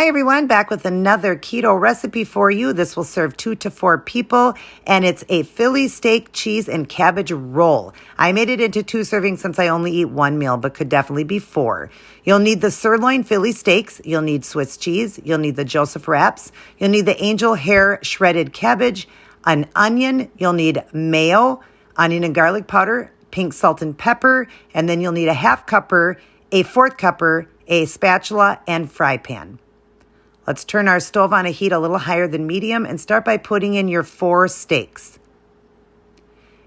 Hi everyone, back with another keto recipe for you. This will serve 2 to 4 people, and it's a Philly steak, cheese, and cabbage roll. I made it into 2 servings since I only eat 1 meal, but could definitely be 4. You'll need the sirloin Philly steaks, you'll need Swiss cheese, you'll need the Joseph wraps, you'll need the angel hair shredded cabbage, an onion, you'll need mayo, onion and garlic powder, pink salt and pepper, and then you'll need a half cupper, a fourth cupper, a spatula, and fry pan. Let's turn our stove on a heat a little higher than medium and start by putting in your 4 steaks.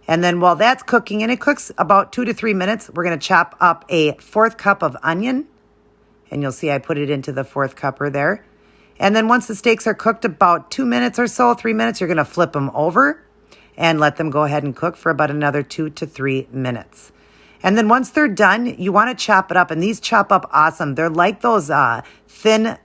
And then while that's cooking, and it cooks about 2 to 3 minutes, we're going to chop up a 4th cup of onion. And you'll see I put it into the 4th cupper there. And then once the steaks are cooked about 2 minutes or so, 3 minutes, you're going to flip them over and let them go ahead and cook for about another 2 to 3 minutes. And then once they're done, you want to chop it up. And these chop up awesome. They're like those thin,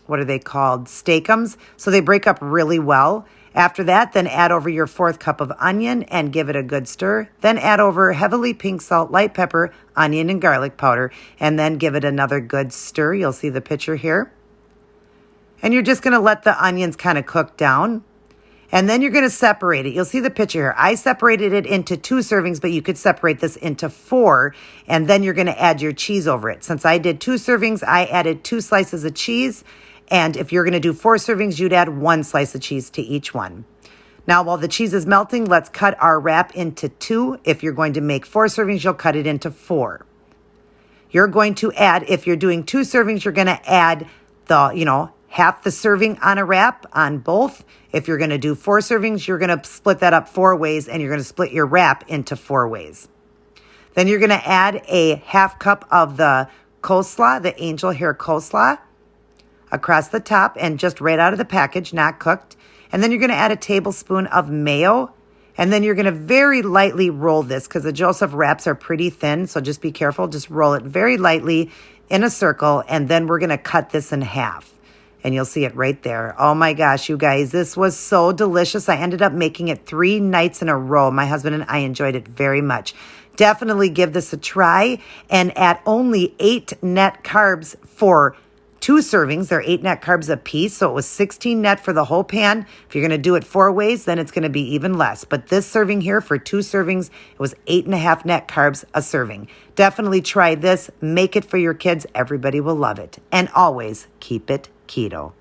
what are they called? Steakums. So they break up really well. After that, then add over your 4th cup of onion and give it a good stir. Then add over heavily pink salt, light pepper, onion, and garlic powder. And then give it another good stir. You'll see the picture here. And you're just going to let the onions kind of cook down. And then you're going to separate it. You'll see the picture here. I separated it into 2 servings, but you could separate this into 4. And then you're going to add your cheese over it. Since I did 2 servings, I added 2 slices of cheese. And if you're going to do 4 servings, you'd add 1 slice of cheese to each one. Now, while the cheese is melting, let's cut our wrap into 2. If you're going to make 4 servings, you'll cut it into 4. You're going to add, if you're doing 2 servings, you're going to add the, half the serving on a wrap on both. If you're going to do 4 servings, you're going to split that up 4 ways, and you're going to split your wrap into 4 ways. Then you're going to add a half cup of the coleslaw, the angel hair coleslaw, across the top and just right out of the package, not cooked. And then you're going to add a tablespoon of mayo. And then you're going to very lightly roll this because the Joseph wraps are pretty thin. So just be careful. Just roll it very lightly in a circle. And then we're going to cut this in half. And you'll see it right there. Oh my gosh, you guys, this was so delicious. I ended up making it 3 nights in a row. My husband and I enjoyed it very much. Definitely give this a try. And at only 8 net carbs for 2 servings, they're 8 net carbs a piece, so it was 16 net for the whole pan. If you're going to do it 4 ways, then it's going to be even less. But this serving here for 2 servings, it was 8.5 net carbs a serving. Definitely try this. Make it for your kids. Everybody will love it. And always keep it keto.